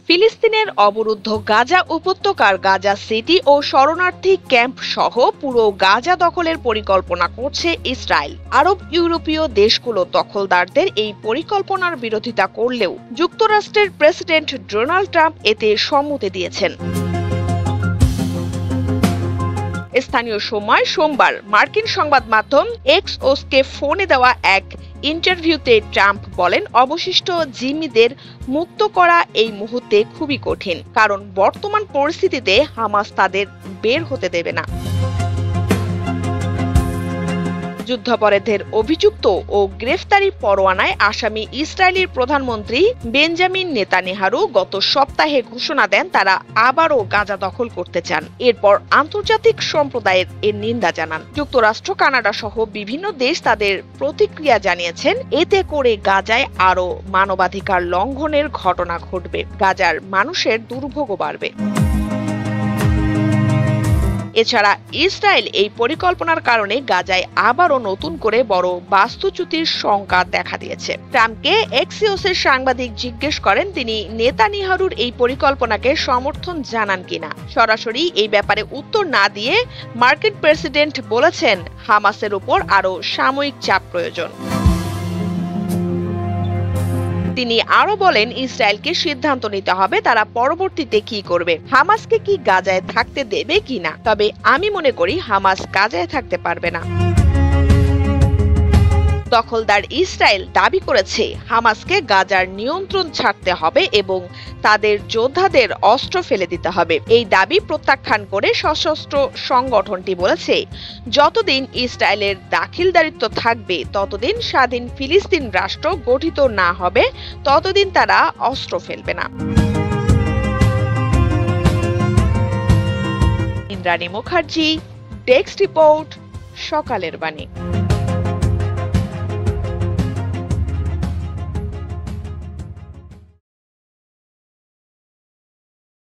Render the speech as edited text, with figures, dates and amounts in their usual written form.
ফিলিস্তিনের অবরুদ্ধ গাজা উপত্যকার গাজা সিটি ও শরণার্থী ক্যাম্প সহ পুরো গাজা দখলের পরিকল্পনা করছে ইসরায়েল। আরব ইউরোপীয় দেশগুলো দখলদারদের এই পরিকল্পনার বিরোধিতা করলেও যুক্তরাষ্ট্রের প্রেসিডেন্ট ডোনাল্ড ট্রাম্প এতে সম্মতি দিয়েছেন। স্থানীয় সময় সোমবার মার্কিন সংবাদ মাধ্যম এক্সওসকে ফোনে দেওয়া এক ইন্টারভিউতে ট্রাম্প বলেন, অবশিষ্ট জিম্মিদের মুক্ত করা এই মুহূর্তে খুবই কঠিন, কারণ বর্তমান পরিস্থিতিতে হামাস তাদের বের হতে দেবে না। যুদ্ধাপরাধের অভিযুক্ত ও গ্রেফতারি পরোয়ানায় আসামি ইসরায়েলের প্রধানমন্ত্রী বেঞ্জামিন নেতানিয়াহু গত সপ্তাহে ঘোষণা দেন তারা আবারও গাজা দখল করতে চান। এরপর আন্তর্জাতিক সম্প্রদায়ের এর নিন্দা জানান। যুক্তরাষ্ট্র, কানাডা সহ বিভিন্ন দেশ তাদের প্রতিক্রিয়া জানিয়েছেন, এতে করে গাজায় আরও মানবাধিকার লঙ্ঘনের ঘটনা ঘটবে, গাজার মানুষের দুর্ভোগও বাড়বে। এছাড়া ইসরায়েল এই পরিকল্পনার কারণে গাজায় আবারও নতুন করে বড় বাস্তুচ্যুতির শঙ্কা দেখা দিয়েছে। ট্রাম্পকে এক্সিওসের সাংবাদিক জিজ্ঞেস করেন তিনি নেতানিয়াহুর এই পরিকল্পনাকে সমর্থন জানান কিনা। সরাসরি এই ব্যাপারে উত্তর না দিয়ে মার্কিন প্রেসিডেন্ট বলেছেন, হামাসের উপর আরও সাময়িক চাপ প্রয়োজন। তিনি আরো বলেন, ইসরায়েলকে সিদ্ধান্ত নিতে হবে তারা পরবর্তীতে কি করবে, হামাসকে কি গাজায় থাকতে দেবে কিনা। তবে আমি মনে করি হামাস গাজায় থাকতে পারবে না। দখলদার ইসরায়েল দাবি করেছে হামাসকে গাজার নিয়ন্ত্রণ ছাড়তে হবে এবং তাদের যোদ্ধাদের অস্ত্র ফেলে দিতে হবে। এই দাবি প্রত্যাখ্যান করে সশস্ত্র সংগঠনটি বলেছে, যতদিন ইসরায়েলের দাখিলদারিত্ব থাকবে ততদিন স্বাধীন ফিলিস্তিন রাষ্ট্র গঠিত না হবে ততদিন তারা অস্ত্র ফেলবে না। ইন্দ্রাণী মুখার্জি, ডেস্ক রিপোর্ট, সকালের বাণী।